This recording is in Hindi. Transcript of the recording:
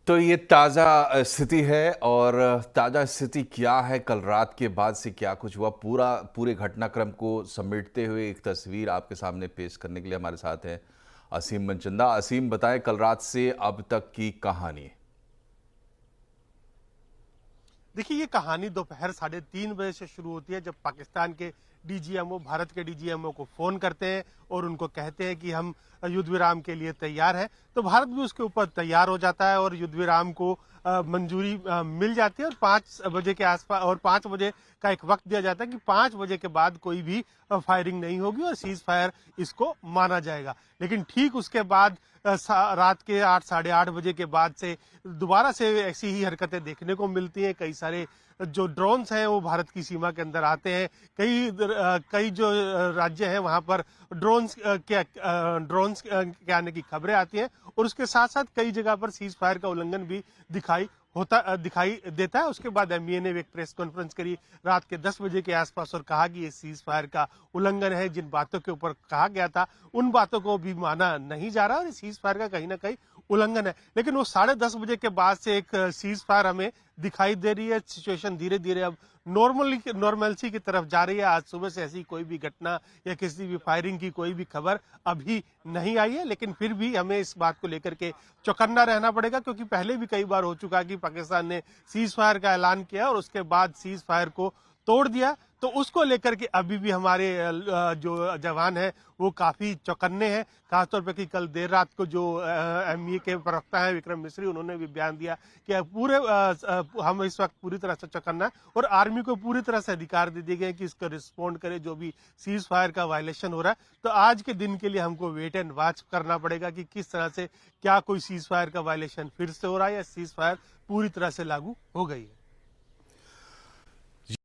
तो ये ताज़ा स्थिति है और ताज़ा स्थिति क्या है, कल रात के बाद से क्या कुछ हुआ, पूरे घटनाक्रम को समेटते हुए एक तस्वीर आपके सामने पेश करने के लिए हमारे साथ हैं असीम मनचंदा। असीम, बताएं कल रात से अब तक की कहानी। देखिए, ये कहानी दोपहर 3:30 बजे से शुरू होती है, जब पाकिस्तान के डीजीएमओ भारत के डीजीएमओ को फोन करते हैं और उनको कहते हैं कि हम युद्ध विराम के लिए तैयार हैं। तो भारत भी उसके ऊपर तैयार हो जाता है और युद्ध विराम को मंजूरी मिल जाती है और 5 बजे के आसपास और 5 बजे का एक वक्त दिया जाता है कि 5 बजे के बाद कोई भी फायरिंग नहीं होगी और सीज फायर इसको माना जाएगा। लेकिन ठीक उसके बाद रात के 8 साढ़े 8 बजे के बाद से दोबारा से ऐसी ही हरकतें देखने को मिलती हैं। कई सारे जो ड्रोन्स हैं वो भारत की सीमा के अंदर आते हैं। कई जो राज्य हैं वहां पर ड्रोन्स के आने की खबरें आती हैं और उसके साथ साथ कई जगह पर सीज फायर का उल्लंघन भी दिखाई देता है। उसके बाद एमईए ने एक प्रेस कॉन्फ्रेंस करी रात के 10 बजे के आसपास और कहा कि ये सीज फायर का उल्लंघन है। जिन बातों के ऊपर कहा गया था उन बातों को भी माना नहीं जा रहा और सीज फायर का कहीं ना कहीं उल्लंघन है। लेकिन वो 10:30 बजे के बाद से एक सीज फायर हमें दिखाई दे रही है। सिचुएशन धीरे धीरे अब नॉर्मलसी की तरफ जा रही है। आज सुबह से ऐसी कोई भी घटना या किसी भी फायरिंग की कोई भी खबर अभी नहीं आई है, लेकिन फिर भी हमें इस बात को लेकर के चौकन्ना रहना पड़ेगा, क्योंकि पहले भी कई बार हो चुका कि पाकिस्तान ने सीज फायर का ऐलान किया और उसके बाद सीज फायर को तोड़ दिया। तो उसको लेकर के अभी भी हमारे जो जवान हैं वो काफी चौकन्ने हैं। खासतौर पर कि कल देर रात को जो एमईए के प्रवक्ता हैं विक्रम मिश्री, उन्होंने भी बयान दिया कि हम इस वक्त पूरी तरह से चौकन्ना है और आर्मी को पूरी तरह से अधिकार दे दिए गए कि इसको रिस्पॉन्ड करे जो भी सीज फायर का वायलेशन हो रहा है। तो आज के दिन के लिए हमको वेट एंड वॉच करना पड़ेगा कि किस तरह से क्या कोई सीज फायर का वायलेशन फिर से हो रहा है या सीज फायर पूरी तरह से लागू हो गई है।